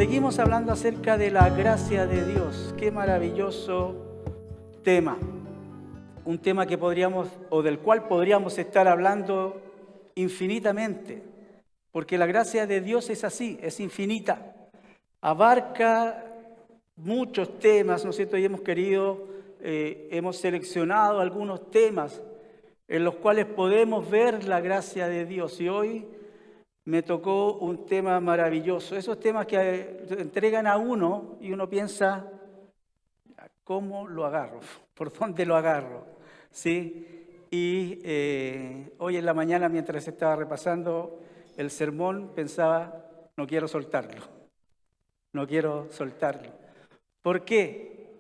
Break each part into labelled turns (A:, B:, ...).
A: Seguimos hablando acerca de la gracia de Dios. Qué maravilloso tema. Un tema que podríamos, o del cual podríamos estar hablando infinitamente. Porque la gracia de Dios es así, es infinita. Abarca muchos temas, ¿no es cierto? Y hemos seleccionado algunos temas en los cuales podemos ver la gracia de Dios. Y hoy me tocó un tema maravilloso. Esos temas que entregan a uno y uno piensa, ¿cómo lo agarro? ¿Por dónde lo agarro? ¿Sí? Y hoy en la mañana, mientras estaba repasando el sermón, pensaba, no quiero soltarlo. No quiero soltarlo. ¿Por qué?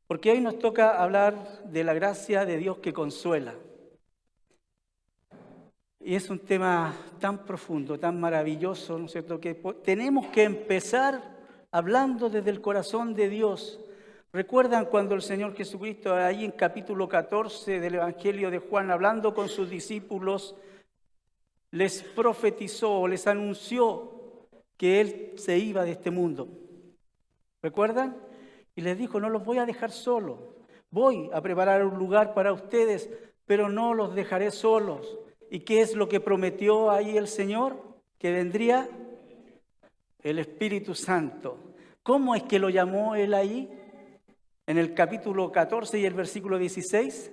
A: Porque hoy nos toca hablar de la gracia de Dios que consuela. Y es un tema tan profundo, tan maravilloso, ¿no es cierto?, que tenemos que empezar hablando desde el corazón de Dios. ¿Recuerdan cuando el Señor Jesucristo, ahí en capítulo 14 del Evangelio de Juan, hablando con sus discípulos, les profetizó, les anunció que Él se iba de este mundo? ¿Recuerdan? Y les dijo, no los voy a dejar solos, voy a preparar un lugar para ustedes, pero no los dejaré solos. ¿Y qué es lo que prometió ahí el Señor? Que vendría el Espíritu Santo. ¿Cómo es que lo llamó Él ahí? En el capítulo 14 y el versículo 16.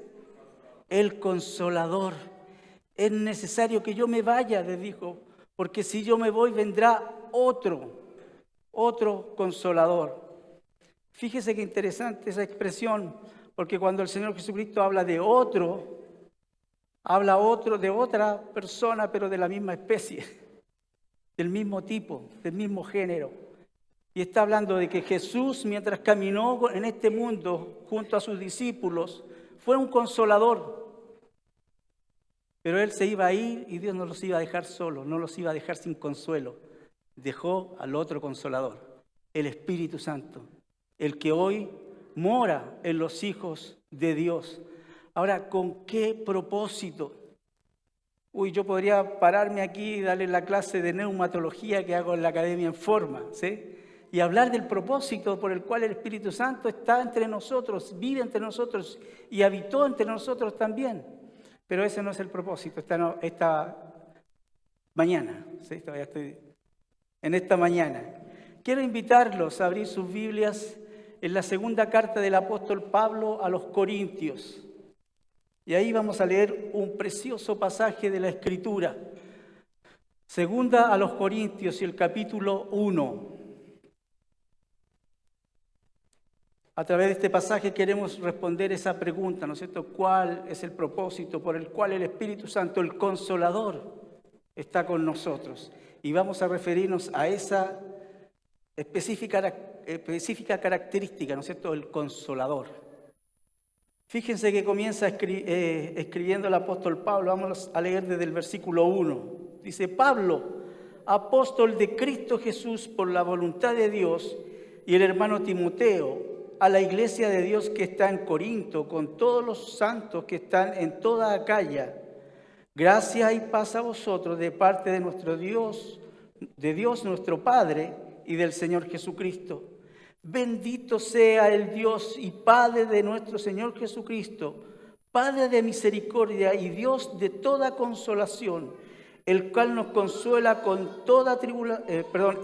A: El Consolador. Es necesario que yo me vaya, les dijo, porque si yo me voy vendrá otro Consolador. Fíjese qué interesante esa expresión, porque cuando el Señor Jesucristo habla de otro, habla de otra persona, pero de la misma especie, del mismo tipo, del mismo género. Y está hablando de que Jesús, mientras caminó en este mundo junto a sus discípulos, fue un consolador. Pero Él se iba a ir y Dios no los iba a dejar solos, no los iba a dejar sin consuelo. Dejó al otro consolador, el Espíritu Santo, el que hoy mora en los hijos de Dios. Ahora, ¿con qué propósito? Yo podría pararme aquí y darle la clase de neumatología que hago en la Academia en Forma, ¿sí? Y hablar del propósito por el cual el Espíritu Santo está entre nosotros, vive entre nosotros y habitó entre nosotros también. Pero ese no es el propósito, esta mañana, ¿sí? Todavía estoy en esta mañana. Quiero invitarlos a abrir sus Biblias en la segunda carta del apóstol Pablo a los Corintios. Y ahí vamos a leer un precioso pasaje de la Escritura. Segunda a los Corintios y el capítulo 1. A través de este pasaje queremos responder esa pregunta, ¿no es cierto? ¿Cuál es el propósito por el cual el Espíritu Santo, el Consolador, está con nosotros? Y vamos a referirnos a esa específica característica, ¿no es cierto?, el Consolador. Fíjense que comienza escribiendo el apóstol Pablo. Vamos a leer desde el versículo 1. Dice, Pablo, apóstol de Cristo Jesús por la voluntad de Dios, y el hermano Timoteo, a la iglesia de Dios que está en Corinto, con todos los santos que están en toda Acaya. Gracia y paz a vosotros de parte de nuestro Dios, de Dios nuestro Padre y del Señor Jesucristo. Bendito sea el Dios y Padre de nuestro Señor Jesucristo, Padre de misericordia y Dios de toda consolación, el cual nos consuela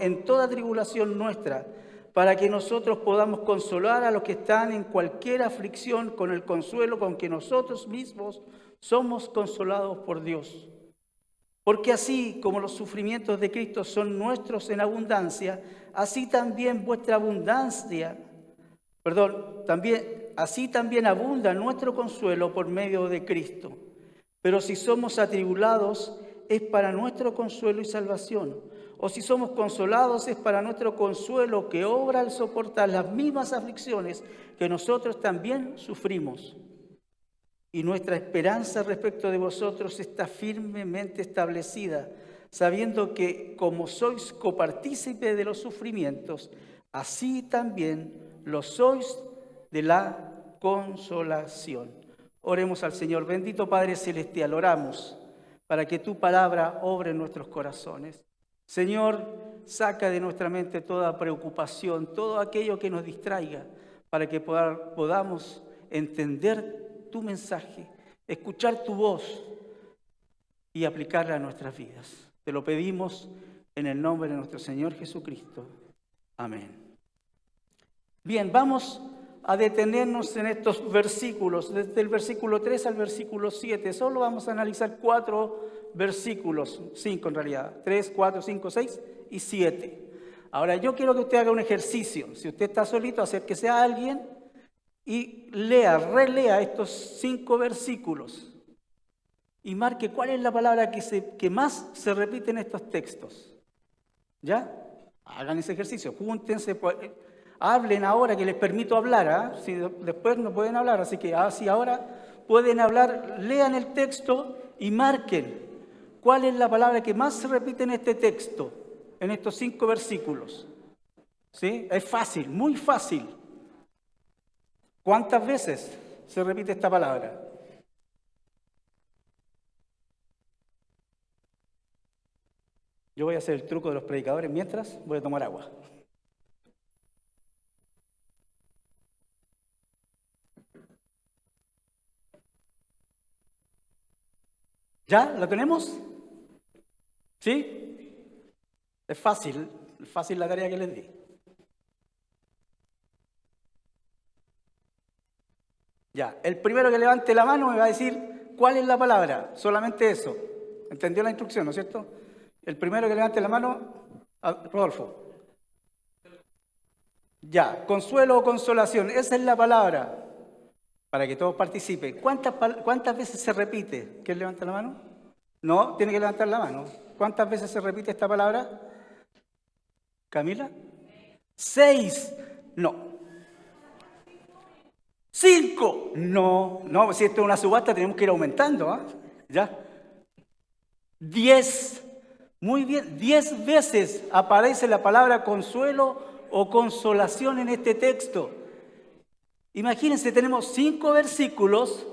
A: en toda tribulación nuestra, para que nosotros podamos consolar a los que están en cualquier aflicción con el consuelo con que nosotros mismos somos consolados por Dios. Porque así como los sufrimientos de Cristo son nuestros en abundancia, así también abunda nuestro consuelo por medio de Cristo. Pero si somos atribulados, es para nuestro consuelo y salvación. O si somos consolados, es para nuestro consuelo, que obra al soportar las mismas aflicciones que nosotros también sufrimos. Y nuestra esperanza respecto de vosotros está firmemente establecida, sabiendo que como sois copartícipes de los sufrimientos, así también lo sois de la consolación. Oremos al Señor. Bendito Padre Celestial, oramos para que tu palabra obre en nuestros corazones. Señor, saca de nuestra mente toda preocupación, todo aquello que nos distraiga, para que podamos entender tu mensaje, escuchar tu voz y aplicarla a nuestras vidas. Te lo pedimos en el nombre de nuestro Señor Jesucristo. Amén. Bien, vamos a detenernos en estos versículos, desde el versículo 3 al versículo 7. Solo vamos a analizar 4 versículos, 5 en realidad, 3, 4, 5, 6 y 7. Ahora, yo quiero que usted haga un ejercicio. Si usted está solito, acérquese a alguien y relea estos 5 versículos y marque cuál es la palabra que más se repite en estos textos. ¿Ya? Hagan ese ejercicio, júntense, hablen ahora que les permito hablar, si después no pueden hablar, así que si ahora pueden hablar, lean el texto y marquen cuál es la palabra que más se repite en este texto, en estos 5 versículos. ¿Sí? Es fácil, muy fácil. ¿Cuántas veces se repite esta palabra? Yo voy a hacer el truco de los predicadores mientras voy a tomar agua. ¿Ya? ¿Lo tenemos? ¿Sí? Es fácil la tarea que les di. Ya, el primero que levante la mano me va a decir cuál es la palabra, solamente eso. ¿Entendió la instrucción, no es cierto? El primero que levante la mano, Rodolfo. Ya, consuelo o consolación, esa es la palabra, para que todos participen. ¿Cuántas veces se repite? ¿Quién levanta la mano? No, tiene que levantar la mano. ¿Cuántas veces se repite esta palabra? ¿Camila? 6. No. 5. No, si esto es una subasta tenemos que ir aumentando, ¿ah? ¿Ya? 10. Muy bien, 10 veces aparece la palabra consuelo o consolación en este texto. Imagínense, tenemos 5 versículos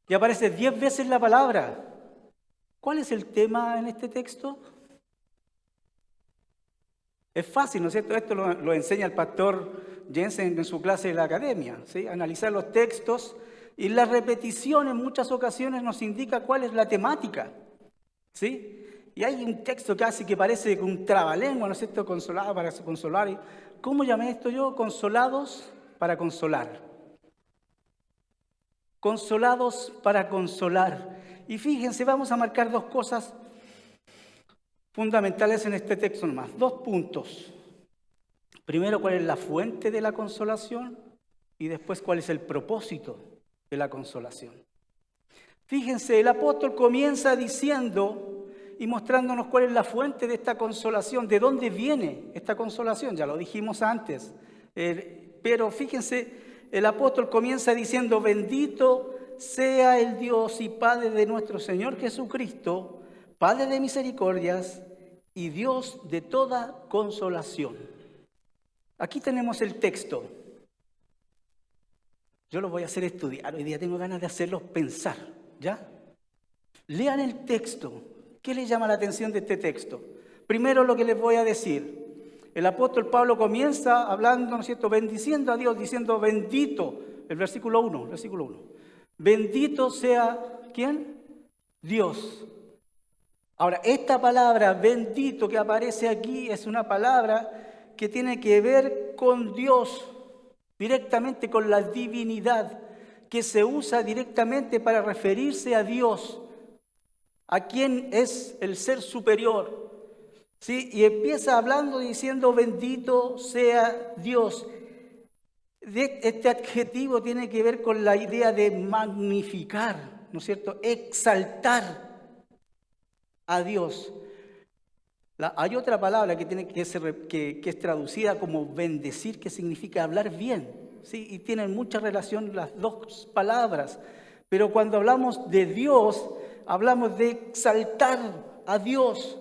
A: y aparece 10 veces la palabra. ¿Cuál es el tema en este texto? Es fácil, ¿no es cierto? Esto lo enseña el pastor Jensen en su clase de la academia, ¿sí? Analizar los textos y la repetición en muchas ocasiones nos indica cuál es la temática, ¿sí? Y hay un texto casi que parece un trabalengua, ¿no es cierto? Consolado para consolar. ¿Cómo llamé esto yo? Consolados para consolar. Consolados para consolar. Y fíjense, vamos a marcar 2 cosas fundamentales en este texto nomás. 2 puntos. Primero, cuál es la fuente de la consolación y después cuál es el propósito de la consolación. Fíjense, el apóstol comienza diciendo y mostrándonos cuál es la fuente de esta consolación, de dónde viene esta consolación, ya lo dijimos antes. Pero fíjense, el apóstol comienza diciendo, bendito sea el Dios y Padre de nuestro Señor Jesucristo, Padre de misericordias y Dios de toda consolación. Aquí tenemos el texto. Yo lo voy a hacer estudiar, hoy día tengo ganas de hacerlos pensar, ¿ya? Lean el texto. ¿Qué les llama la atención de este texto? Primero lo que les voy a decir. El apóstol Pablo comienza hablando, ¿no es cierto?, bendiciendo a Dios, diciendo bendito, el versículo 1. Bendito sea, ¿quién? Dios. Ahora, esta palabra bendito que aparece aquí es una palabra que tiene que ver con Dios, directamente con la divinidad, que se usa directamente para referirse a Dios, a quien es el ser superior. ¿Sí? Y empieza hablando diciendo bendito sea Dios. Este adjetivo tiene que ver con la idea de magnificar, ¿no es cierto? Exaltar a Dios. Hay otra palabra que es traducida como bendecir, que significa hablar bien, ¿sí? Y tienen mucha relación las 2 palabras. Pero cuando hablamos de Dios, hablamos de exaltar a Dios,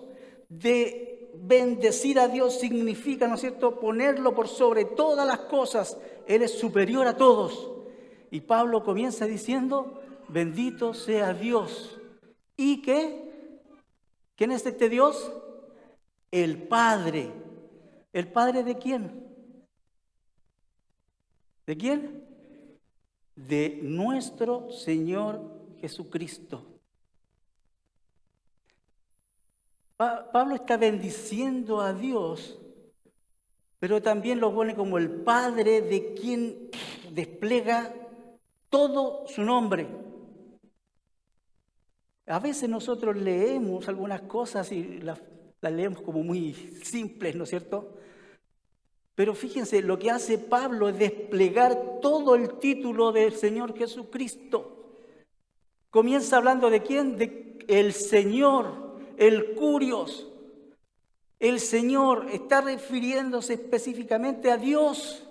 A: de bendecir a Dios significa, ¿no es cierto?, ponerlo por sobre todas las cosas. Él es superior a todos. Y Pablo comienza diciendo, bendito sea Dios. ¿Y qué? ¿Quién es este Dios? el Padre. ¿El Padre de quién? ¿De quién? De nuestro Señor Jesucristo. Pablo está bendiciendo a Dios, pero también lo pone como el Padre de quien despliega todo su nombre. A veces nosotros leemos algunas cosas y las leemos como muy simples, ¿no es cierto? Pero fíjense, lo que hace Pablo es desplegar todo el título del Señor Jesucristo. Comienza hablando de quién, de el Señor, el Curios. El Señor está refiriéndose específicamente a Dios.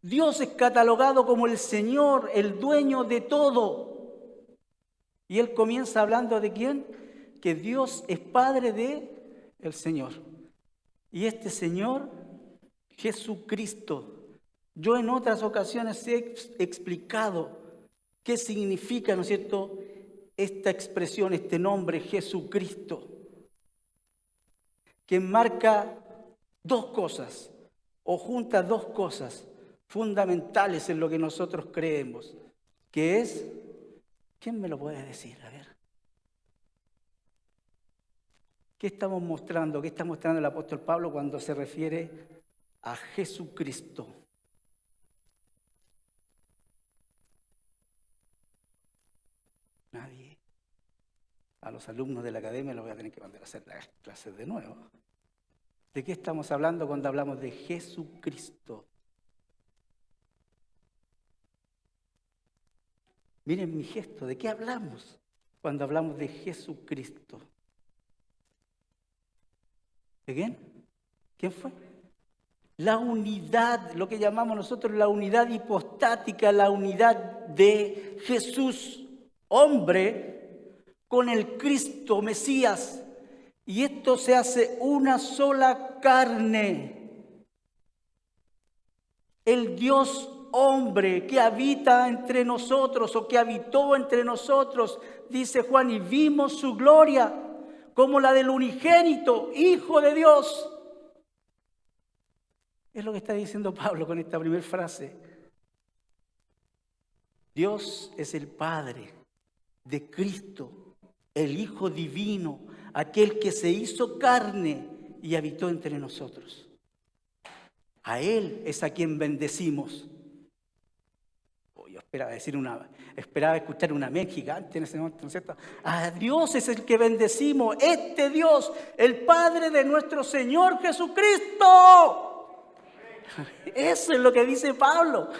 A: Dios es catalogado como el Señor, el dueño de todo. Y él comienza hablando de quién, que Dios es Padre de el Señor. Y este Señor, Jesucristo. Yo en otras ocasiones he explicado qué significa, ¿no es cierto?, esta expresión, este nombre, Jesucristo, que marca dos cosas, o junta dos cosas fundamentales en lo que nosotros creemos, que es, ¿quién me lo puede decir? A ver. ¿Qué estamos mostrando? ¿Qué está mostrando el apóstol Pablo cuando se refiere a Jesucristo? Nadie. A los alumnos de la academia los voy a tener que mandar a hacer las clases de nuevo. ¿De qué estamos hablando cuando hablamos de Jesucristo? Miren mi gesto, ¿de qué hablamos cuando hablamos de Jesucristo? ¿De quién? ¿Quién fue? La unidad, lo que llamamos nosotros la unidad hipostática, la unidad de Jesús, hombre, con el Cristo Mesías. Y esto se hace una sola carne. El Dios hombre que habita entre nosotros o que habitó entre nosotros, dice Juan, y vimos su gloria como la del unigénito, Hijo de Dios. Es lo que está diciendo Pablo con esta primera frase. Dios es el Padre de Cristo, el Hijo divino, aquel que se hizo carne y habitó entre nosotros. A Él es a quien bendecimos. Yo esperaba escuchar una amén gigante en ese momento, ¿no es cierto? A Dios es el que bendecimos, este Dios, el Padre de nuestro Señor Jesucristo. Eso es lo que dice Pablo.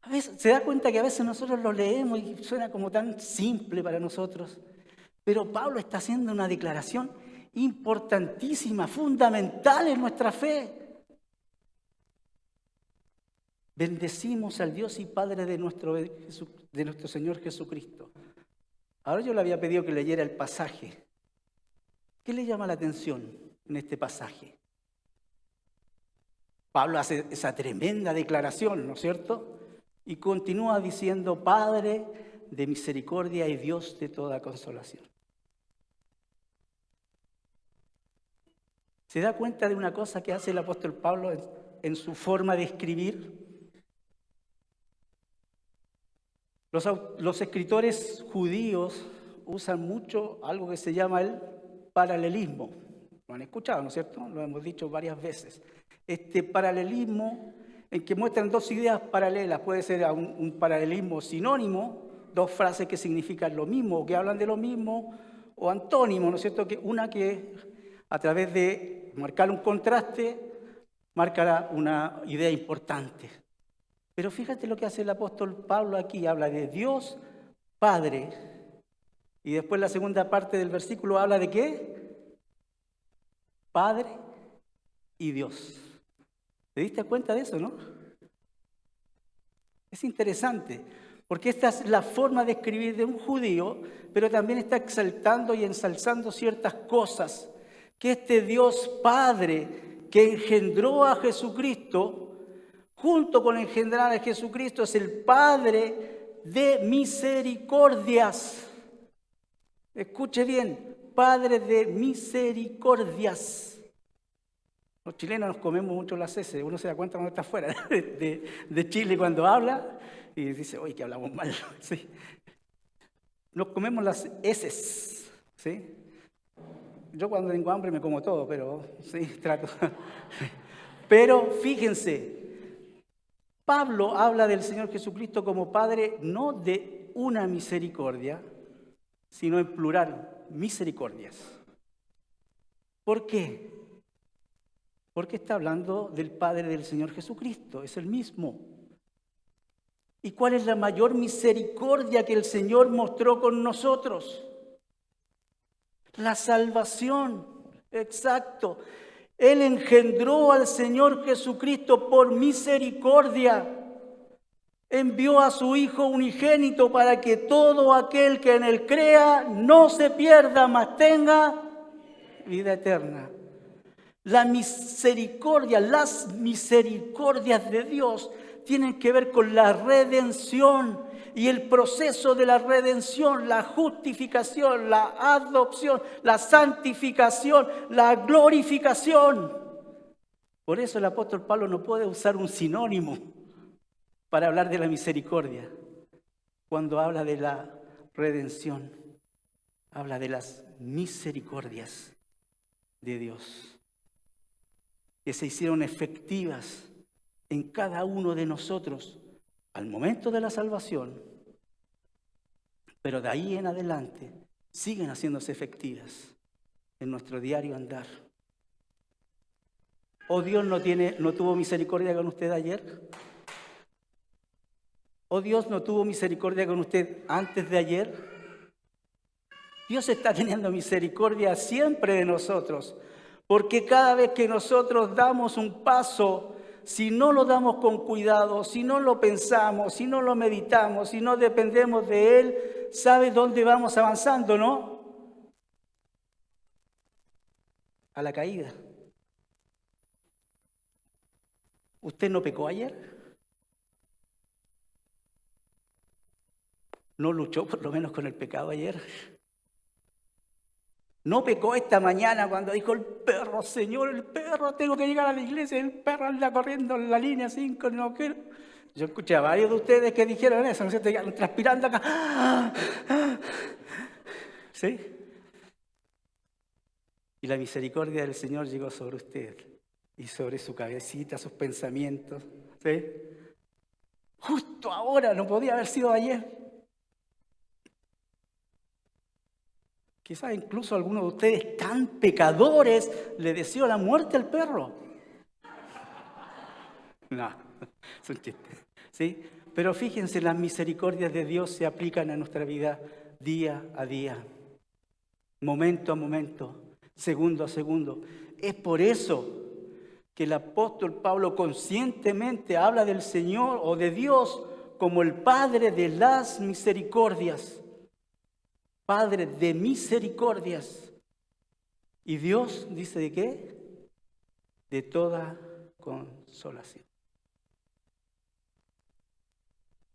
A: A veces se da cuenta que a veces nosotros lo leemos y suena como tan simple para nosotros. Pero Pablo está haciendo una declaración importantísima, fundamental en nuestra fe. Bendecimos al Dios y Padre de nuestro Señor Jesucristo. Ahora yo le había pedido que leyera el pasaje. ¿Qué le llama la atención en este pasaje? Pablo hace esa tremenda declaración, ¿no es cierto? Y continúa diciendo, Padre de misericordia y Dios de toda consolación. ¿Se da cuenta de una cosa que hace el apóstol Pablo en su forma de escribir? Los escritores judíos usan mucho algo que se llama el paralelismo. Lo han escuchado, ¿no es cierto? Lo hemos dicho varias veces. Este paralelismo en que muestran dos ideas paralelas. Puede ser un paralelismo sinónimo, dos frases que significan lo mismo o que hablan de lo mismo, o antónimo, ¿no es cierto? Que una que a través de marcar un contraste marcará una idea importante. Pero fíjate lo que hace el apóstol Pablo aquí, habla de Dios Padre, y después la segunda parte del versículo habla de ¿qué? Padre y Dios. ¿Te diste cuenta de eso, no? Es interesante, porque esta es la forma de escribir de un judío, pero también está exaltando y ensalzando ciertas cosas, que este Dios Padre que engendró a Jesucristo, junto con engendrar a Jesucristo, es el Padre de misericordias. Escuche bien, Padre de misericordias. Los chilenos nos comemos mucho las heces. Uno se da cuenta cuando está fuera de Chile cuando habla y dice, oye, que hablamos mal. Sí. Nos comemos las heces. ¿Sí? Yo cuando tengo hambre me como todo, pero sí, trato. Pero fíjense, Pablo habla del Señor Jesucristo como Padre no de una misericordia, sino en plural, misericordias. ¿Por qué? Porque está hablando del Padre del Señor Jesucristo, es el mismo. ¿Y cuál es la mayor misericordia que el Señor mostró con nosotros? La salvación, exacto. Él engendró al Señor Jesucristo por misericordia. Envió a su Hijo unigénito para que todo aquel que en Él crea no se pierda, mas tenga vida eterna. La misericordia, las misericordias de Dios tienen que ver con la redención y el proceso de la redención, la justificación, la adopción, la santificación, la glorificación. Por eso el apóstol Pablo no puede usar un sinónimo para hablar de la misericordia. Cuando habla de la redención, habla de las misericordias de Dios, que se hicieron efectivas en cada uno de nosotros al momento de la salvación, pero de ahí en adelante siguen haciéndose efectivas en nuestro diario andar. ¿O Dios no tuvo misericordia con usted ayer? ¿O Dios no tuvo misericordia con usted antes de ayer? Dios está teniendo misericordia siempre de nosotros, porque cada vez que nosotros damos un paso, si no lo damos con cuidado, si no lo pensamos, si no lo meditamos, si no dependemos de Él, ¿sabe dónde vamos avanzando, no? A la caída. ¿Usted no pecó ayer? ¿No luchó por lo menos con el pecado ayer? ¿No pecó esta mañana cuando dijo el perro, Señor, el perro, tengo que llegar a la iglesia, el perro anda corriendo en la línea 5, no quiero? Yo escuché a varios de ustedes que dijeron eso, ¿no es cierto? Transpirando acá. ¿Sí? Y la misericordia del Señor llegó sobre usted y sobre su cabecita, sus pensamientos. ¿Sí? Justo ahora, no podía haber sido ayer. Quizás incluso algunos de ustedes tan pecadores le deseó la muerte al perro. No, es un chiste. ¿Sí? Pero fíjense, las misericordias de Dios se aplican a nuestra vida día a día, momento a momento, segundo a segundo. Es por eso que el apóstol Pablo conscientemente habla del Señor o de Dios como el Padre de las misericordias. Padre de misericordias. ¿Y Dios dice de qué? De toda consolación.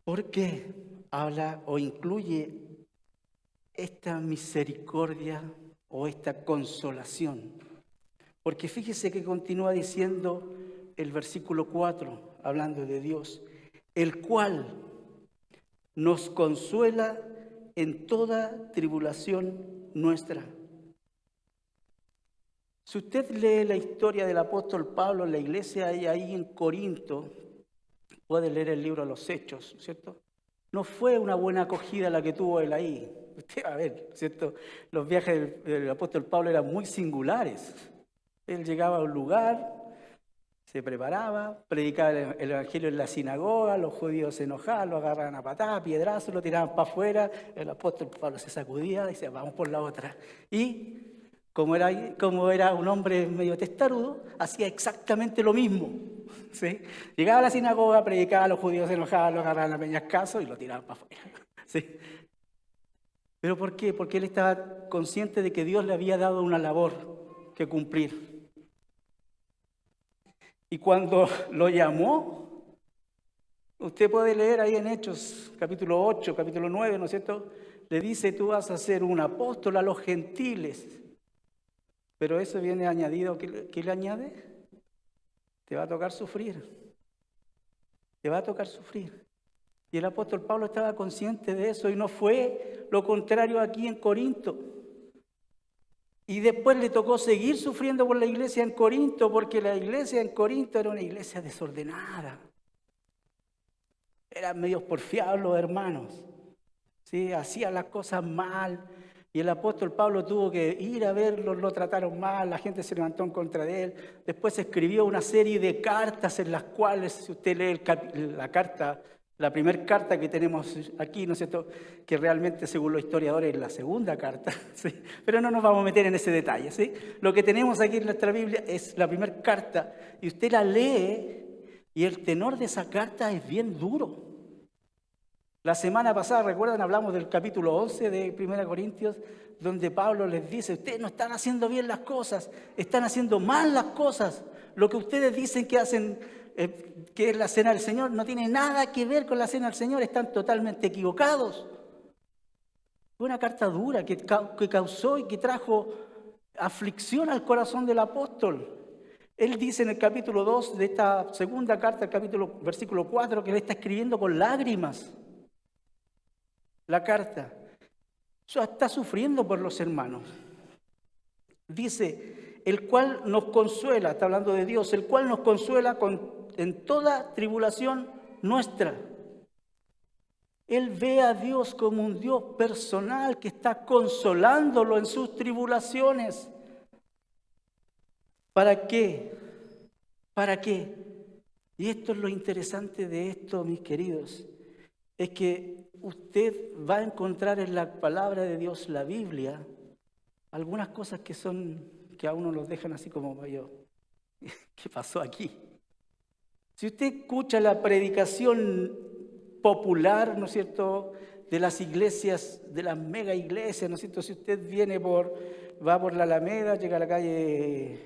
A: ¿Por qué habla o incluye esta misericordia o esta consolación? Porque fíjese que continúa diciendo el versículo 4, hablando de Dios, el cual nos consuela en toda tribulación nuestra. Si usted lee la historia del apóstol Pablo en la iglesia ahí en Corinto, puede leer el libro de los Hechos, ¿cierto? No fue una buena acogida la que tuvo él ahí. Usted va a ver, ¿cierto? Los viajes del apóstol Pablo eran muy singulares. Él llegaba a un lugar, se preparaba, predicaba el evangelio en la sinagoga, los judíos se enojaban, lo agarraban a patadas, piedrazos, lo tiraban para afuera, el apóstol Pablo se sacudía y decía, vamos por la otra. Y como era un hombre medio testarudo, hacía exactamente lo mismo. ¿Sí? Llegaba a la sinagoga, predicaba, los judíos se enojaban, lo agarraban a peñascazo y lo tiraban para afuera. ¿Sí? ¿Pero por qué? Porque él estaba consciente de que Dios le había dado una labor que cumplir. Y cuando lo llamó, Usted puede leer ahí en Hechos, capítulo 8, capítulo 9, ¿no es cierto? Le dice, tú vas a ser un apóstol a los gentiles. Pero eso viene añadido, ¿qué le añade? Te va a tocar sufrir. Te va a tocar sufrir. Y el apóstol Pablo estaba consciente de eso y no fue lo contrario aquí en Corinto. Y después le tocó seguir sufriendo por la iglesia en Corinto, porque la iglesia en Corinto era una iglesia desordenada. Eran medios porfiados los hermanos. ¿Sí? Hacían las cosas mal. Y el apóstol Pablo tuvo que ir a verlos, lo trataron mal, la gente se levantó en contra de él. Después escribió una serie de cartas en las cuales, si usted lee la carta, la primera carta que tenemos aquí, ¿no es cierto?, que realmente según los historiadores es la segunda carta, ¿sí? Pero no nos vamos a meter en ese detalle, ¿sí? Lo que tenemos aquí en nuestra Biblia es la primera carta y usted la lee y el tenor de esa carta es bien duro. La semana pasada, recuerdan, hablamos del capítulo 11 de 1 Corintios, donde Pablo les dice, ustedes no están haciendo bien las cosas, están haciendo mal las cosas. Lo que ustedes dicen que hacen, que es la cena del Señor, no tiene nada que ver con la cena del Señor, están totalmente equivocados. Fue una carta dura que causó y que trajo aflicción al corazón del apóstol. Él dice en el capítulo 2 de esta segunda carta, versículo 4, que él está escribiendo con lágrimas la carta. Está sufriendo por los hermanos. Dice, el cual nos consuela, está hablando de Dios, el cual nos consuela en toda tribulación nuestra. Él ve a Dios como un Dios personal que está consolándolo en sus tribulaciones. ¿Para qué? ¿Para qué? Y esto es lo interesante de esto, mis queridos, es que usted va a encontrar en la palabra de Dios, la Biblia, algunas cosas que a uno los dejan así como yo. ¿Qué pasó aquí? Si usted escucha la predicación popular, ¿no es cierto?, de las iglesias, de las mega iglesias, ¿no es cierto? Si usted va por la Alameda, llega a la calle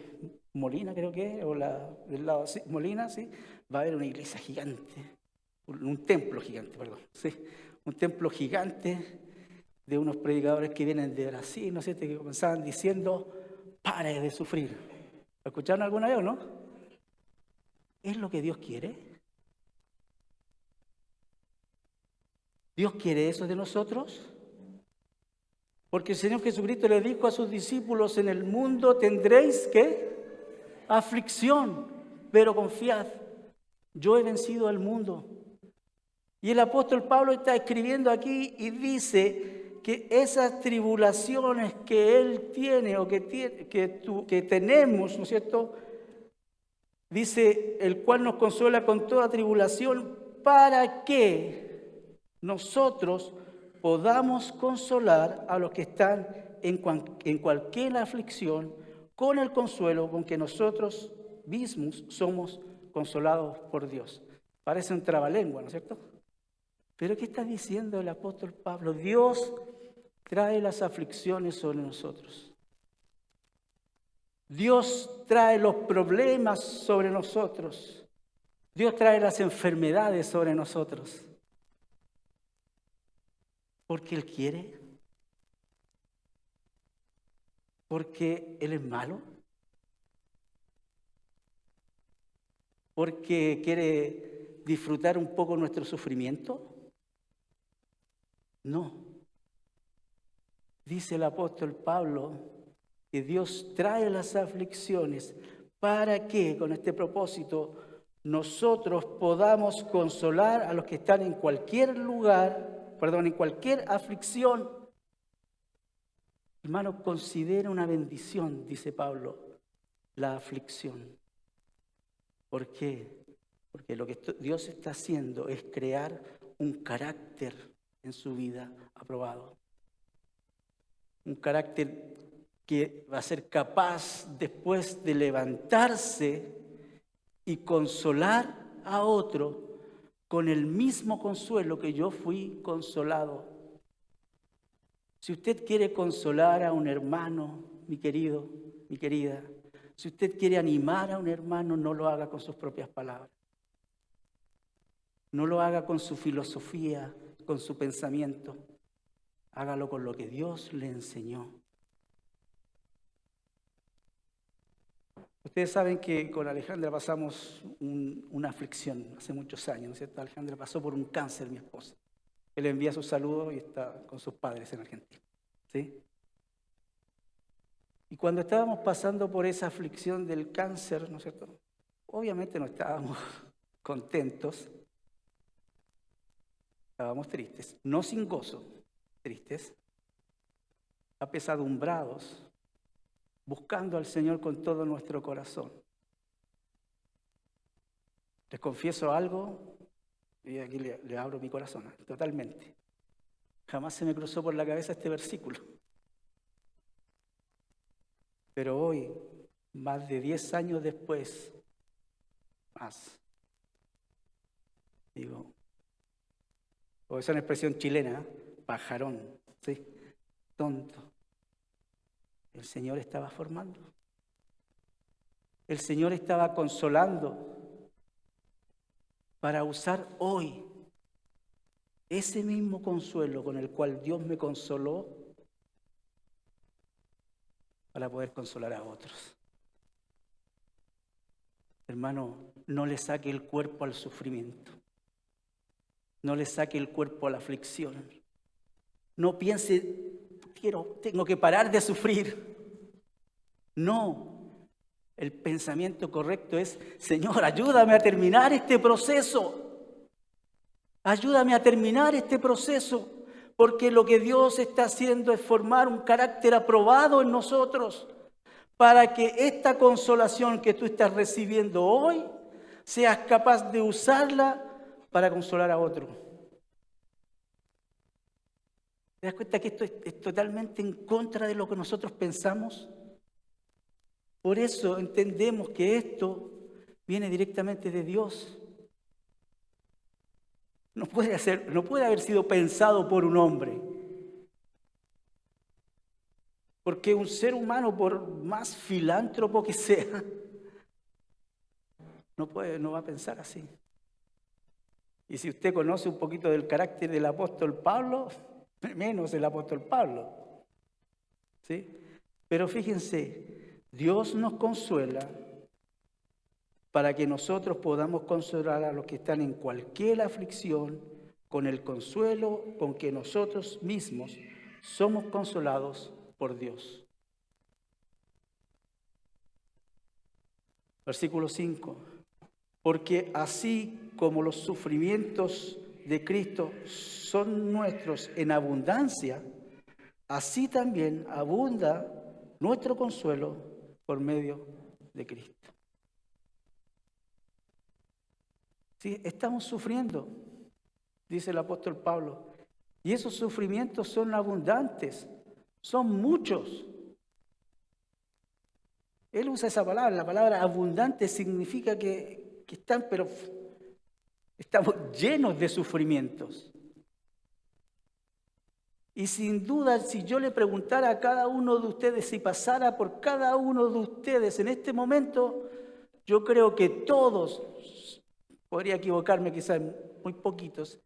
A: Molina, creo que es, o del lado, sí, Molina, sí, va a haber una iglesia gigante, un templo gigante, perdón, sí, un templo gigante de unos predicadores que vienen de Brasil, ¿no es cierto?, que comenzaban diciendo, pare de sufrir. ¿Lo escucharon alguna vez o no? ¿Es lo que Dios quiere? ¿Dios quiere eso de nosotros? Porque el Señor Jesucristo le dijo a sus discípulos, en el mundo tendréis, ¿qué? Aflicción, pero confiad, yo he vencido al mundo. Y el apóstol Pablo está escribiendo aquí y dice que esas tribulaciones que él tiene o que tenemos, ¿no es cierto? Dice, el cual nos consuela con toda tribulación, para que nosotros podamos consolar a los que están en cualquier aflicción con el consuelo con que nosotros mismos somos consolados por Dios. Parece un trabalengua, ¿no es cierto? Pero ¿qué está diciendo el apóstol Pablo? Dios trae las aflicciones sobre nosotros. Dios trae los problemas sobre nosotros. Dios trae las enfermedades sobre nosotros. ¿Porque Él quiere? ¿Porque Él es malo? ¿Porque quiere disfrutar un poco nuestro sufrimiento? No. Dice el apóstol Pablo que Dios trae las aflicciones para que, con este propósito, nosotros podamos consolar a los que están en cualquier lugar, en cualquier aflicción. Hermano, considera una bendición, dice Pablo, la aflicción. ¿Por qué? Porque lo que Dios está haciendo es crear un carácter en su vida aprobado. Un carácter que va a ser capaz después de levantarse y consolar a otro con el mismo consuelo que yo fui consolado. Si usted quiere consolar a un hermano, mi querido, mi querida, si usted quiere animar a un hermano, no lo haga con sus propias palabras. No lo haga con su filosofía, con su pensamiento. Hágalo con lo que Dios le enseñó. Ustedes saben que con Alejandra pasamos una aflicción hace muchos años, ¿no es cierto? Alejandra pasó por un cáncer, mi esposa. Él envía sus saludos y está con sus padres en Argentina. ¿Sí? Y cuando estábamos pasando por esa aflicción del cáncer, ¿no es cierto? Obviamente no estábamos contentos, estábamos tristes, no sin gozo, tristes, apesadumbrados, buscando al Señor con todo nuestro corazón. Les confieso algo, y aquí le abro mi corazón, totalmente. Jamás se me cruzó por la cabeza este versículo. Pero hoy, más de 10 años después, más, digo, o esa es una expresión chilena, pajarón, ¿sí? Tonto. El Señor estaba formando. El Señor estaba consolando para usar hoy ese mismo consuelo con el cual Dios me consoló para poder consolar a otros. Hermano, no le saque el cuerpo al sufrimiento. No le saque el cuerpo a la aflicción. No piense, tengo que parar de sufrir. No. El pensamiento correcto es, Señor, ayúdame a terminar este proceso. Ayúdame a terminar este proceso. Porque lo que Dios está haciendo es formar un carácter aprobado en nosotros. Para que esta consolación que tú estás recibiendo hoy, seas capaz de usarla para consolar a otro. ¿Te das cuenta que esto es totalmente en contra de lo que nosotros pensamos? Por eso entendemos que esto viene directamente de Dios. No puede haber sido pensado por un hombre. Porque un ser humano, por más filántropo que sea, no va a pensar así. Y si usted conoce un poquito del carácter del apóstol Pablo, menos el apóstol Pablo. ¿Sí? Pero fíjense, Dios nos consuela para que nosotros podamos consolar a los que están en cualquier aflicción con el consuelo con que nosotros mismos somos consolados por Dios. Versículo 5. Porque así como los sufrimientos de Cristo son nuestros en abundancia, así también abunda nuestro consuelo por medio de Cristo. Sí, estamos sufriendo, dice el apóstol Pablo, y esos sufrimientos son abundantes, son muchos. Él usa esa palabra, la palabra abundante significa que estamos llenos de sufrimientos. Y sin duda, si yo le preguntara a cada uno de ustedes, si pasara por cada uno de ustedes en este momento, yo creo que todos, podría equivocarme quizás muy poquitos,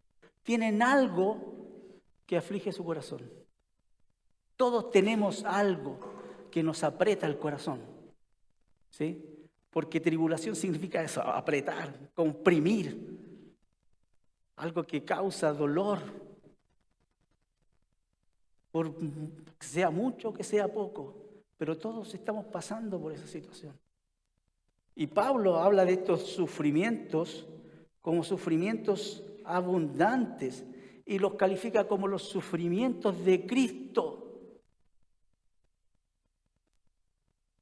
A: tienen algo que aflige su corazón. Todos tenemos algo que nos aprieta el corazón, ¿sí? Porque tribulación significa eso, apretar, comprimir, algo que causa dolor, por que sea mucho o que sea poco, pero todos estamos pasando por esa situación. Y Pablo habla de estos sufrimientos como sufrimientos abundantes y los califica como los sufrimientos de Cristo.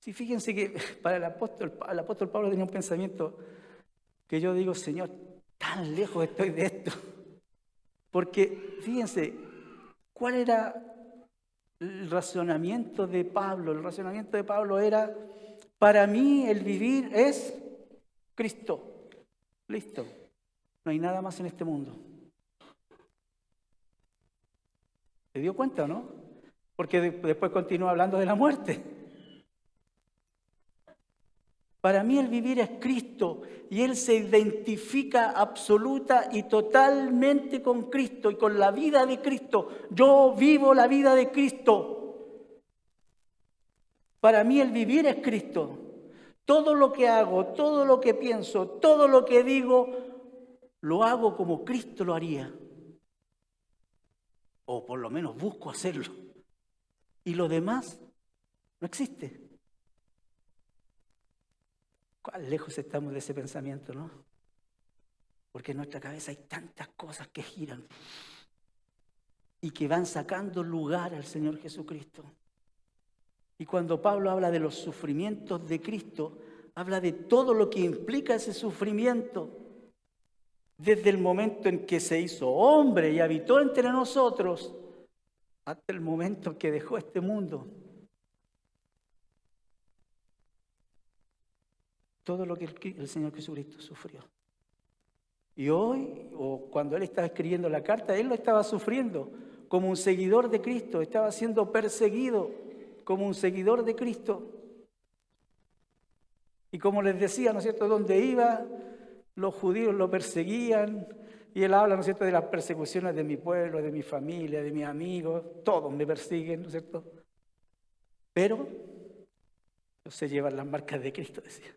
A: Sí, fíjense que para el apóstol Pablo tenía un pensamiento que yo digo, Señor, tan lejos estoy de esto. Porque fíjense, ¿cuál era el razonamiento de Pablo? El razonamiento de Pablo era, para mí el vivir es Cristo. Listo. No hay nada más en este mundo. ¿Se dio cuenta o no? Porque después continúa hablando de la muerte. Para mí el vivir es Cristo y Él se identifica absoluta y totalmente con Cristo y con la vida de Cristo. Yo vivo la vida de Cristo. Para mí el vivir es Cristo. Todo lo que hago, todo lo que pienso, todo lo que digo, lo hago como Cristo lo haría. O por lo menos busco hacerlo. Y lo demás no existe. ¿Cuán lejos estamos de ese pensamiento, no? Porque en nuestra cabeza hay tantas cosas que giran y que van sacando lugar al Señor Jesucristo. Y cuando Pablo habla de los sufrimientos de Cristo, habla de todo lo que implica ese sufrimiento. Desde el momento en que se hizo hombre y habitó entre nosotros, hasta el momento en que dejó este mundo. Todo lo que el Señor Jesucristo sufrió. Y hoy, o cuando Él estaba escribiendo la carta, Él lo estaba sufriendo como un seguidor de Cristo, estaba siendo perseguido como un seguidor de Cristo. Y como les decía, ¿no es cierto?, donde iba, los judíos lo perseguían, y Él habla, ¿no es cierto?, de las persecuciones de mi pueblo, de mi familia, de mis amigos, todos me persiguen, ¿no es cierto? Pero yo sé llevar las marcas de Cristo, decía.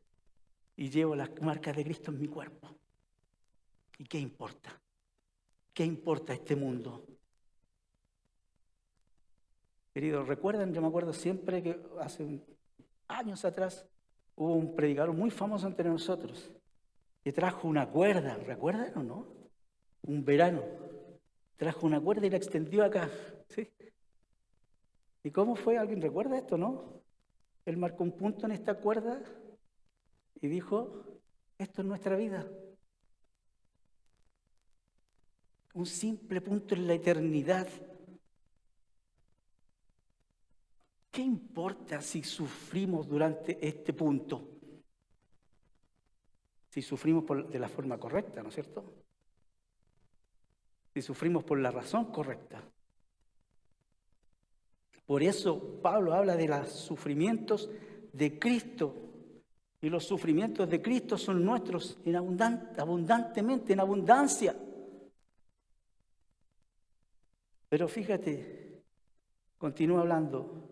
A: Y llevo las marcas de Cristo en mi cuerpo. ¿Y qué importa? ¿Qué importa este mundo? Queridos, ¿recuerdan? Yo me acuerdo siempre que hace años atrás hubo un predicador muy famoso entre nosotros que trajo una cuerda, ¿recuerdan o no? Un verano. Trajo una cuerda y la extendió acá, ¿sí? ¿Y cómo fue? ¿Alguien recuerda esto, no? Él marcó un punto en esta cuerda y dijo, esto es nuestra vida. Un simple punto en la eternidad. ¿Qué importa si sufrimos durante este punto? Si sufrimos de la forma correcta, ¿no es cierto? Si sufrimos por la razón correcta. Por eso Pablo habla de los sufrimientos de Cristo. Y los sufrimientos de Cristo son nuestros abundantemente, en abundancia. Pero fíjate, continúa hablando.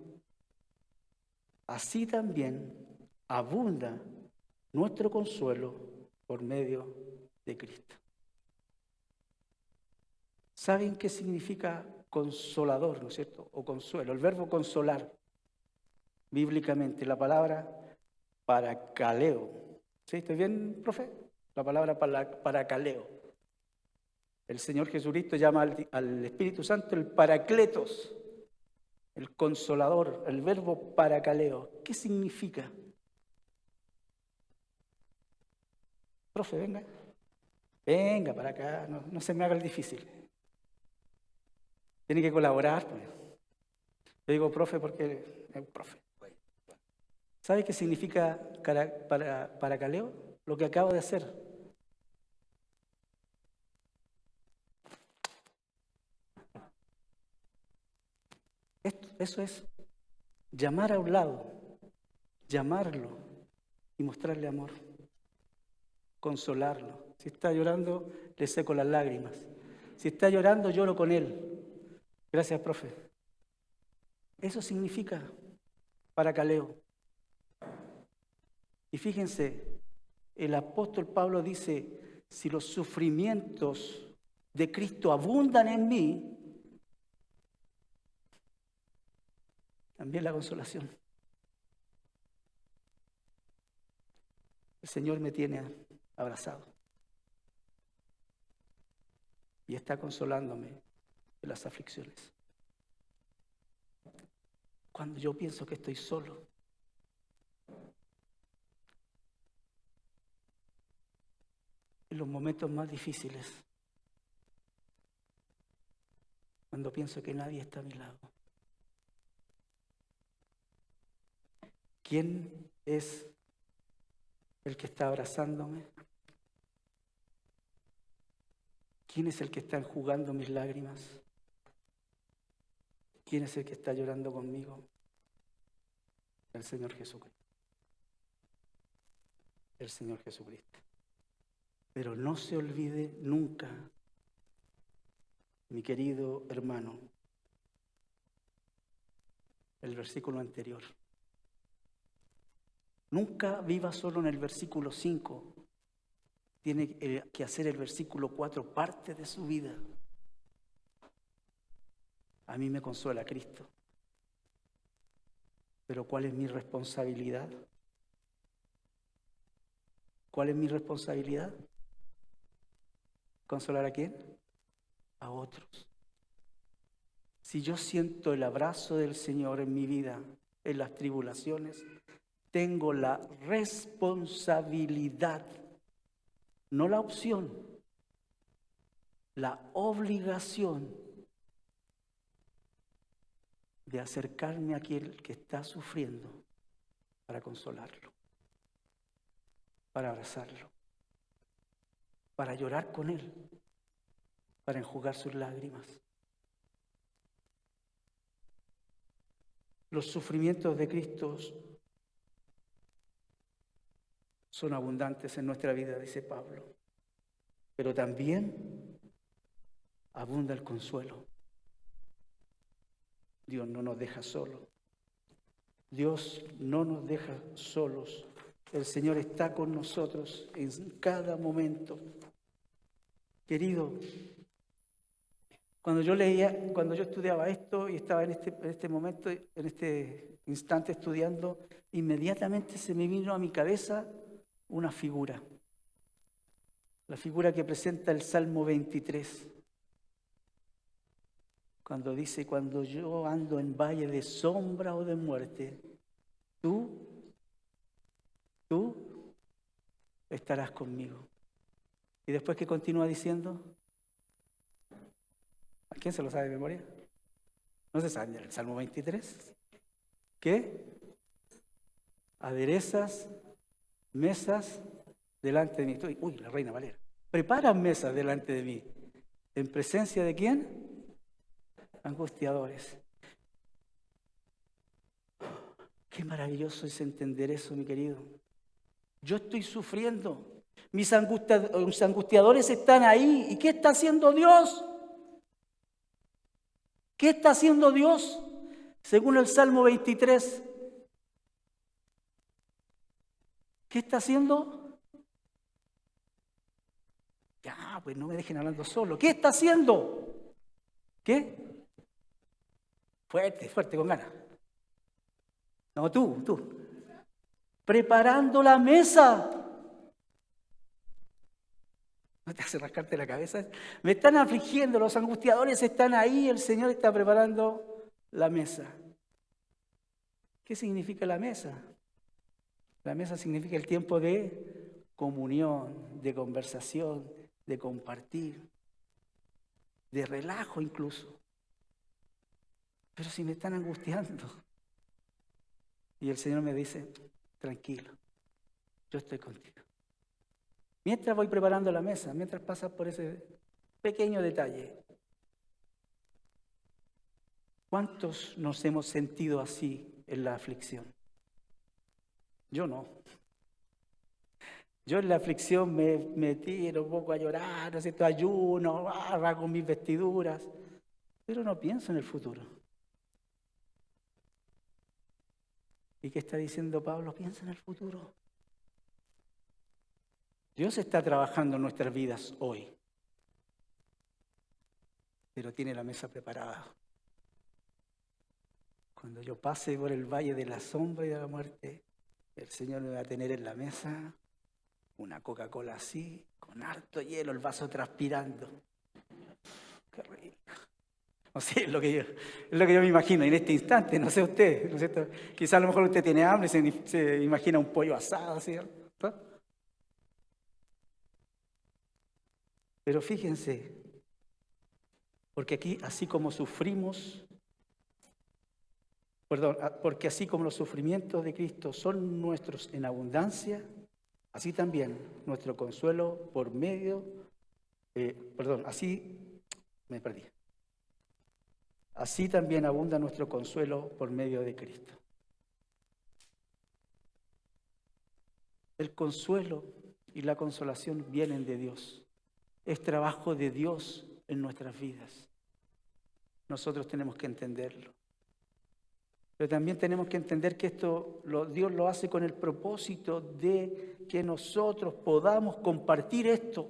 A: Así también abunda nuestro consuelo por medio de Cristo. ¿Saben qué significa consolador, no es cierto? O consuelo. El verbo consolar, bíblicamente, la palabra paracaleo. ¿Sí? ¿Estoy bien, profe? La palabra paracaleo. El Señor Jesucristo llama al Espíritu Santo el paracletos, el consolador, el verbo paracaleo. ¿Qué significa? Profe, venga. Venga para acá, no se me haga el difícil. Tiene que colaborar, pues. Yo digo profe porque es un profe. ¿Sabe qué significa paracaleo? Lo que acabo de hacer. Eso es llamar a un lado, llamarlo y mostrarle amor, consolarlo. Si está llorando, le seco las lágrimas. Si está llorando, lloro con él. Gracias, profe. Eso significa paracaleo. Y fíjense, el apóstol Pablo dice, si los sufrimientos de Cristo abundan en mí, también la consolación. El Señor me tiene abrazado y está consolándome de las aflicciones. Cuando yo pienso que estoy solo, en los momentos más difíciles, cuando pienso que nadie está a mi lado. ¿Quién es el que está abrazándome? ¿Quién es el que está enjugando mis lágrimas? ¿Quién es el que está llorando conmigo? El Señor Jesucristo. el Señor Jesucristo. Pero no se olvide nunca, mi querido hermano, el versículo anterior. Nunca viva solo en el versículo 5. Tiene que hacer el versículo 4 parte de su vida. A mí me consuela Cristo. Pero ¿cuál es mi responsabilidad? ¿Cuál es mi responsabilidad? ¿Consolar a quién? A otros. Si yo siento el abrazo del Señor en mi vida, en las tribulaciones, tengo la responsabilidad, no la opción, la obligación de acercarme a aquel que está sufriendo para consolarlo, para abrazarlo, para llorar con él, para enjugar sus lágrimas. Los sufrimientos de Cristo son abundantes en nuestra vida, dice Pablo, pero también abunda el consuelo. Dios no nos deja solos. Dios no nos deja solos. El Señor está con nosotros en cada momento. Querido, cuando yo estudiaba esto y estaba en este momento, en este instante estudiando, inmediatamente se me vino a mi cabeza una figura. La figura que presenta el Salmo 23. Cuando dice, cuando yo ando en valle de sombra o de muerte, tú estarás conmigo. Y después, ¿qué continúa diciendo? ¿A quién se lo sabe de memoria? ¿No se sabe el Salmo 23? ¿Qué? Aderezas mesas delante de mí. Uy, la Reina Valera. Preparan mesas delante de mí. ¿En presencia de quién? Angustiadores. Qué maravilloso es entender eso, mi querido. Yo estoy sufriendo. Mis angustiadores están ahí. ¿Y qué está haciendo Dios? ¿Qué está haciendo Dios? Según el Salmo 23. ¿Qué está haciendo? Ya, pues no me dejen hablando solo. ¿Qué está haciendo? ¿Qué? Fuerte, fuerte, con ganas. No, tú. Preparando la mesa. ¿No te hace rascarte la cabeza? Me están afligiendo, los angustiadores están ahí, el Señor está preparando la mesa. ¿Qué significa la mesa? La mesa significa el tiempo de comunión, de conversación, de compartir, de relajo incluso. Pero si me están angustiando. Y el Señor me dice, tranquilo, yo estoy contigo. Mientras voy preparando la mesa, mientras pasas por ese pequeño detalle. ¿Cuántos nos hemos sentido así en la aflicción? Yo no. Yo en la aflicción me tiro un poco a llorar, ¿no es cierto? Ayuno, rasgo mis vestiduras, pero no pienso en el futuro. ¿Y qué está diciendo Pablo? Piensa en el futuro. Dios está trabajando en nuestras vidas hoy, pero tiene la mesa preparada. Cuando yo pase por el valle de la sombra y de la muerte, el Señor me va a tener en la mesa una Coca-Cola así, con harto hielo, el vaso transpirando. Qué rico. No sé, es lo que yo me imagino en este instante, no sé usted, ¿no es cierto? Quizá a lo mejor usted tiene hambre y se imagina un pollo asado, ¿cierto? Pero fíjense, porque aquí así como porque así como los sufrimientos de Cristo son nuestros en abundancia, así también nuestro consuelo por medio, Así también abunda nuestro consuelo por medio de Cristo. El consuelo y la consolación vienen de Dios. Es trabajo de Dios en nuestras vidas. Nosotros tenemos que entenderlo. Pero también tenemos que entender que Dios lo hace con el propósito de que nosotros podamos compartir esto.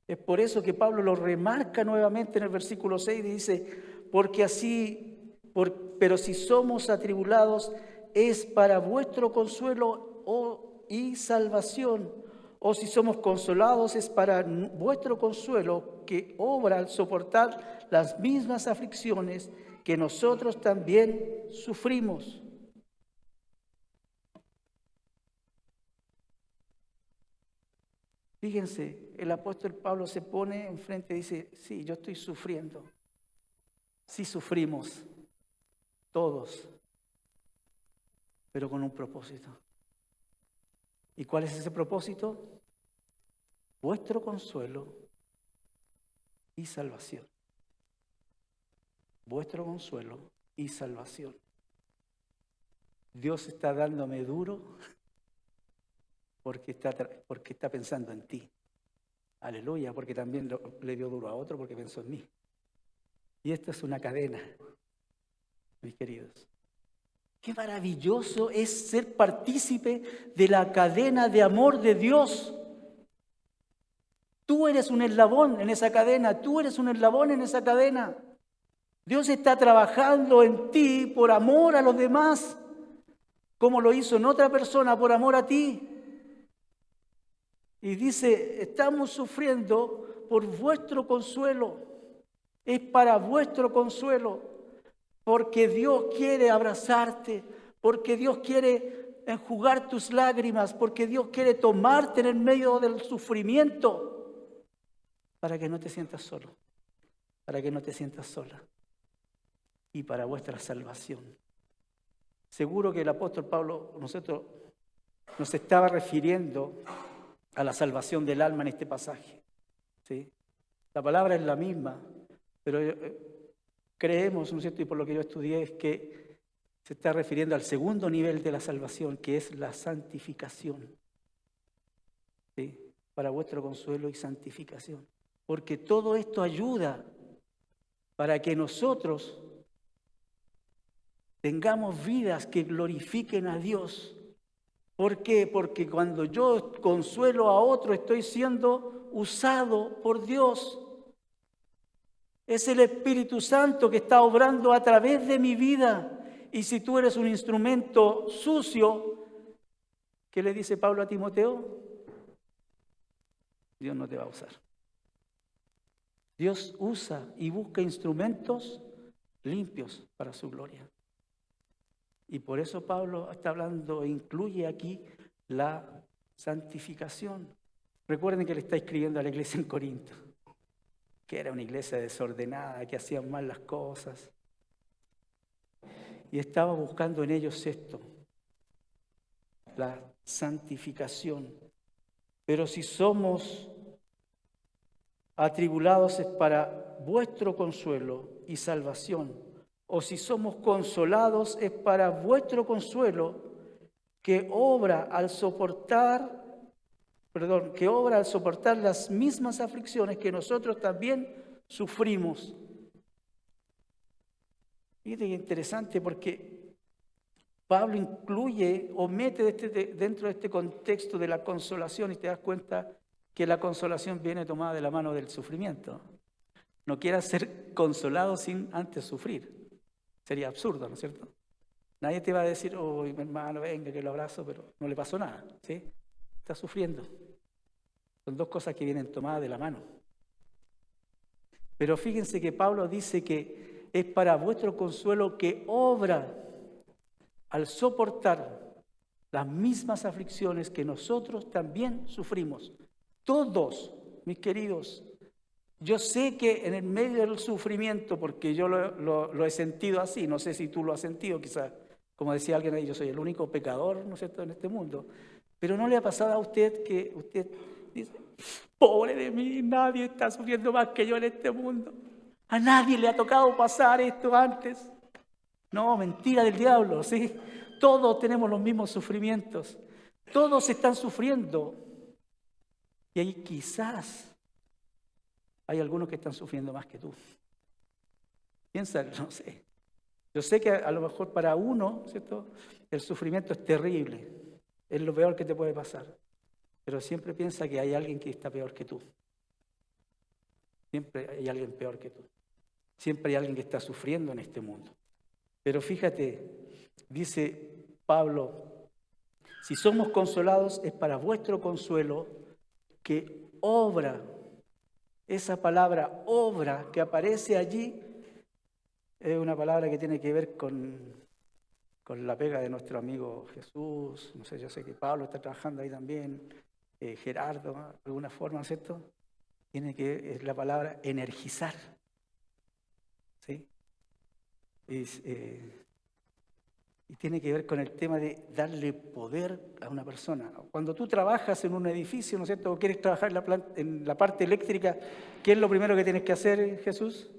A: Es por eso que Pablo lo remarca nuevamente en el versículo 6 y dice, pero si somos atribulados es para vuestro consuelo y salvación, o si somos consolados es para vuestro consuelo, que obra al soportar las mismas aflicciones que nosotros también sufrimos. Fíjense, el apóstol Pablo se pone enfrente y dice, sí, yo estoy sufriendo. Sí sufrimos, todos, pero con un propósito. ¿Y cuál es ese propósito? Vuestro consuelo y salvación. Vuestro consuelo y salvación. Dios está dándome duro porque está pensando en ti. Aleluya, porque también le dio duro a otro porque pensó en mí. Y esto es una cadena, mis queridos. Qué maravilloso es ser partícipe de la cadena de amor de Dios. Tú eres un eslabón en esa cadena, tú eres un eslabón en esa cadena. Dios está trabajando en ti por amor a los demás, como lo hizo en otra persona por amor a ti. Y dice, estamos sufriendo por vuestro consuelo. Es para vuestro consuelo, porque Dios quiere abrazarte, porque Dios quiere enjugar tus lágrimas, porque Dios quiere tomarte en el medio del sufrimiento, para que no te sientas solo, para que no te sientas sola, y para vuestra salvación. Seguro que el apóstol Pablo nos estaba refiriendo a la salvación del alma en este pasaje, ¿sí? La palabra es la misma, pero creemos, ¿no es cierto? Y por lo que yo estudié es que se está refiriendo al segundo nivel de la salvación, que es la santificación. ¿Sí? Para vuestro consuelo y santificación. Porque todo esto ayuda para que nosotros tengamos vidas que glorifiquen a Dios. ¿Por qué? Porque cuando yo consuelo a otro estoy siendo usado por Dios. Es el Espíritu Santo que está obrando a través de mi vida. Y si tú eres un instrumento sucio, ¿qué le dice Pablo a Timoteo? Dios no te va a usar. Dios usa y busca instrumentos limpios para su gloria. Y por eso Pablo está hablando e incluye aquí la santificación. Recuerden que le está escribiendo a la iglesia en Corinto, que era una iglesia desordenada, que hacían mal las cosas. Y estaba buscando en ellos esto, la santificación. Pero si somos atribulados es para vuestro consuelo y salvación, o si somos consolados es para vuestro consuelo, que obra al soportar las mismas aflicciones que nosotros también sufrimos. Fíjate que interesante, porque Pablo incluye o mete dentro de este contexto de la consolación, y te das cuenta que la consolación viene tomada de la mano del sufrimiento. No quieras ser consolado sin antes sufrir. Sería absurdo, ¿no es cierto? Nadie te va a decir, oh, mi hermano, venga, que lo abrazo, pero no le pasó nada, ¿sí? Está sufriendo. Son dos cosas que vienen tomadas de la mano. Pero fíjense que Pablo dice que es para vuestro consuelo, que obra al soportar las mismas aflicciones que nosotros también sufrimos. Todos, mis queridos, yo sé que en el medio del sufrimiento, porque yo lo he sentido así, no sé si tú lo has sentido, quizás, como decía alguien ahí, yo soy el único pecador, ¿no es cierto?, en este mundo. Pero ¿no le ha pasado a usted que usted dice, pobre de mí, nadie está sufriendo más que yo en este mundo? A nadie le ha tocado pasar esto antes. No, mentira del diablo, ¿sí? Todos tenemos los mismos sufrimientos. Todos están sufriendo. Y ahí quizás hay algunos que están sufriendo más que tú. Piensa, no sé. Yo sé que a lo mejor para uno, ¿cierto?, el sufrimiento es terrible. Es lo peor que te puede pasar. Pero siempre piensa que hay alguien que está peor que tú. Siempre hay alguien peor que tú. Siempre hay alguien que está sufriendo en este mundo. Pero fíjate, dice Pablo, si somos consolados es para vuestro consuelo que obra. Esa palabra obra que aparece allí es una palabra que tiene que ver con la pega de nuestro amigo Jesús. No sé, yo sé que Pablo está trabajando ahí también, Gerardo, de alguna forma, ¿cierto? Es la palabra energizar. ¿Sí? Y tiene que ver con el tema de darle poder a una persona. Cuando tú trabajas en un edificio, ¿no es cierto?, o quieres trabajar en la parte eléctrica, ¿qué es lo primero que tienes que hacer, Jesús?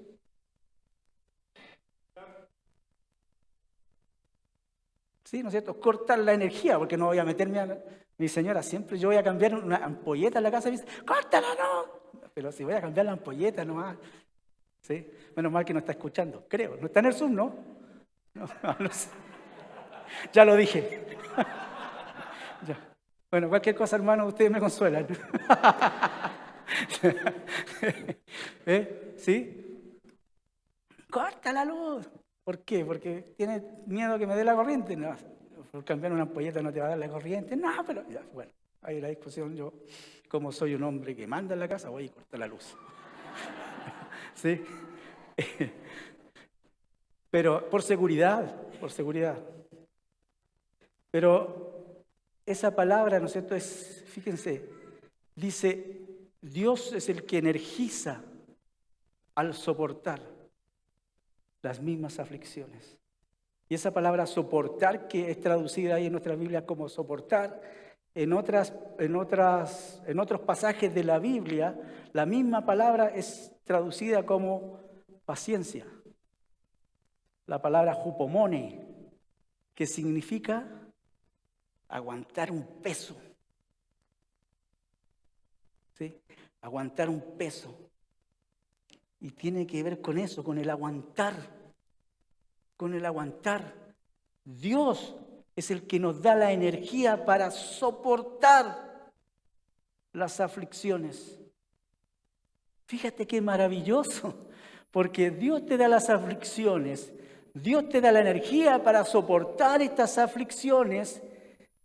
A: Sí, ¿no es cierto? Cortar la energía, porque no voy a meterme a... Mi señora, siempre yo voy a cambiar una ampolleta en la casa y me dice, ¡córtala, no! Pero si voy a cambiar la ampolleta nomás, ¿sí? Menos mal que no está escuchando, creo. No está en el Zoom, ¿no? No sé. Ya lo dije. Ya. Bueno, cualquier cosa, hermano, ustedes me consuelan. ¿Sí? Corta la luz. ¿Por qué? Porque tiene miedo que me dé la corriente. No, por cambiar una ampolleta no te va a dar la corriente. No, pero ya, bueno, ahí la discusión. Yo, como soy un hombre que manda en la casa, voy y corto la luz. ¿Sí? Pero por seguridad, por seguridad. Pero esa palabra, ¿no es cierto? Fíjense, dice, Dios es el que energiza al soportar las mismas aflicciones. Y esa palabra soportar, que es traducida ahí en nuestra Biblia como soportar, en otros pasajes de la Biblia, la misma palabra es traducida como paciencia. La palabra hupomone, que significa aguantar un peso. ¿Sí? Aguantar un peso. Y tiene que ver con eso, con el aguantar. Con el aguantar. Dios es el que nos da la energía para soportar las aflicciones. Fíjate qué maravilloso, porque Dios te da las aflicciones, Dios te da la energía para soportar estas aflicciones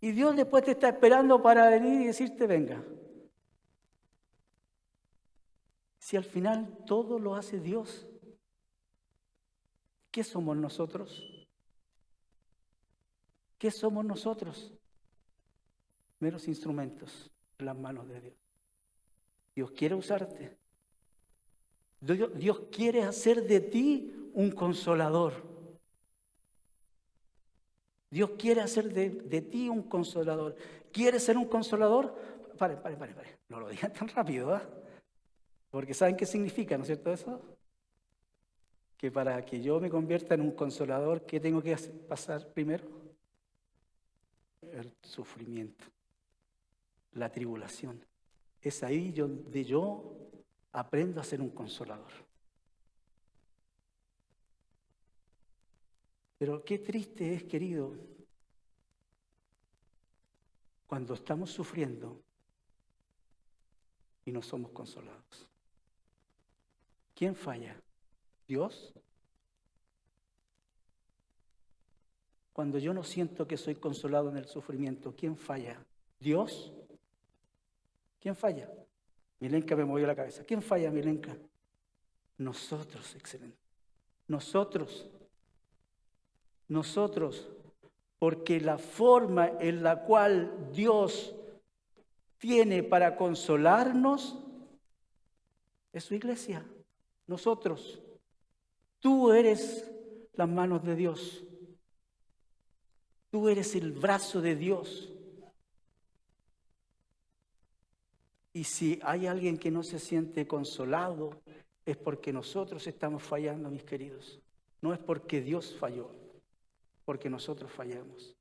A: y Dios después te está esperando para venir y decirte, venga. Si al final todo lo hace Dios, ¿qué somos nosotros? ¿Qué somos nosotros? Meros instrumentos en las manos de Dios. Dios quiere usarte. Dios quiere hacer de ti un consolador. Dios quiere hacer de ti un consolador. ¿Quieres ser un consolador? Pare. No lo digan tan rápido, ¿eh? Porque ¿saben qué significa, no es cierto eso? Que para que yo me convierta en un consolador, ¿qué tengo que pasar primero? El sufrimiento, la tribulación. Es ahí donde yo aprendo a ser un consolador. Pero qué triste es, querido, cuando estamos sufriendo y no somos consolados. ¿Quién falla? ¿Dios? Cuando yo no siento que soy consolado en el sufrimiento, ¿quién falla? ¿Dios? ¿Quién falla? Milenka me movió la cabeza. ¿Quién falla, Milenka? Nosotros, excelente. Nosotros, porque la forma en la cual Dios tiene para consolarnos es su iglesia. Nosotros. Tú eres las manos de Dios. Tú eres el brazo de Dios. Y si hay alguien que no se siente consolado, es porque nosotros estamos fallando, mis queridos. No es porque Dios falló, porque nosotros fallamos.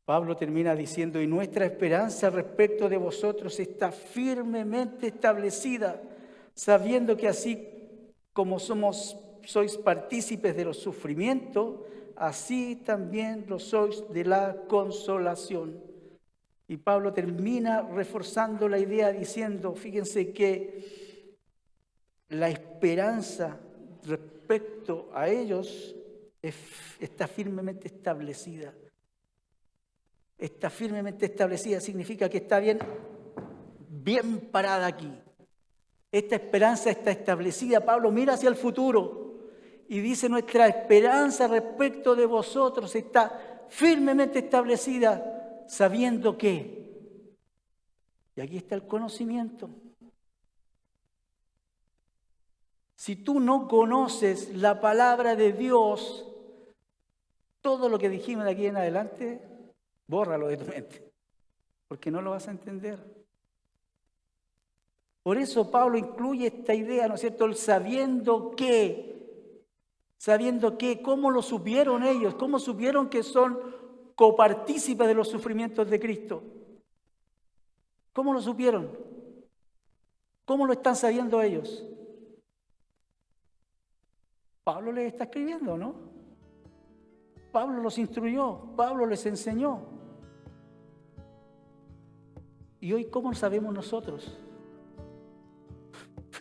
A: Pablo termina diciendo, y nuestra esperanza respecto de vosotros está firmemente establecida, sabiendo que así como sois partícipes de los sufrimientos, así también lo sois de la consolación. Y Pablo termina reforzando la idea diciendo, fíjense que la esperanza respecto a ellos está firmemente establecida. Está firmemente establecida significa que está bien parada aquí. Esta esperanza está establecida. Pablo mira hacia el futuro y dice, nuestra esperanza respecto de vosotros está firmemente establecida, sabiendo que, y aquí está el conocimiento. Si tú no conoces la palabra de Dios, todo lo que dijimos de aquí en adelante, bórralo de tu mente, porque no lo vas a entender. Por eso Pablo incluye esta idea, ¿no es cierto? El sabiendo que, ¿cómo lo supieron ellos? ¿Cómo supieron que son copartícipes de los sufrimientos de Cristo? ¿Cómo lo supieron? ¿Cómo lo están sabiendo ellos? Pablo les está escribiendo, ¿no? Pablo los instruyó, Pablo les enseñó. ¿Y hoy cómo sabemos nosotros?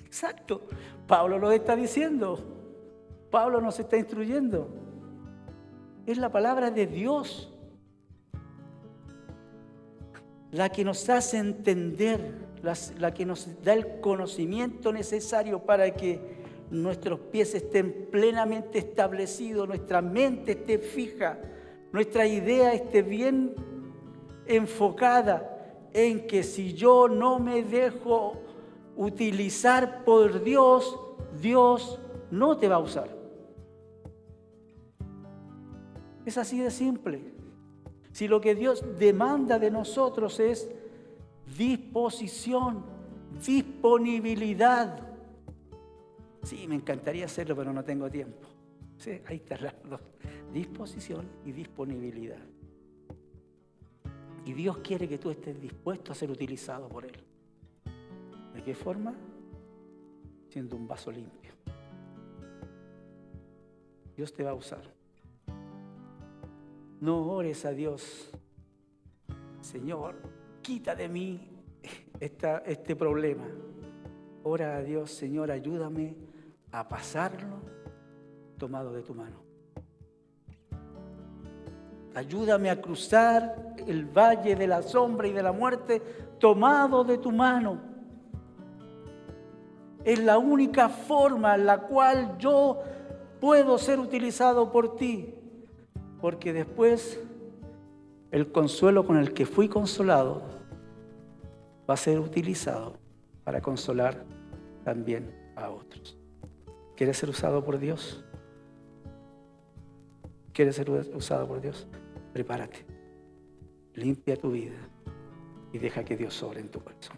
A: Exacto, Pablo lo está diciendo, Pablo nos está instruyendo. Es la palabra de Dios la que nos hace entender, la que nos da el conocimiento necesario para que nuestros pies estén plenamente establecidos, nuestra mente esté fija, nuestra idea esté bien enfocada en que si yo no me dejo utilizar por Dios, Dios no te va a usar. Es así de simple. Si lo que Dios demanda de nosotros es disposición, disponibilidad. Sí, me encantaría hacerlo, pero no tengo tiempo. Sí, ahí está las dos. Disposición y disponibilidad. Y Dios quiere que tú estés dispuesto a ser utilizado por Él. ¿De qué forma? Siendo un vaso limpio. Dios te va a usar. No ores a Dios, Señor, quita de mí este problema. Ora a Dios, Señor, ayúdame a pasarlo tomado de tu mano. Ayúdame a cruzar el valle de la sombra y de la muerte tomado de tu mano. Es la única forma en la cual yo puedo ser utilizado por ti. Porque después el consuelo con el que fui consolado va a ser utilizado para consolar también a otros. ¿Quieres ser usado por Dios? ¿Quieres ser usado por Dios? Prepárate, limpia tu vida y deja que Dios sobre en tu corazón.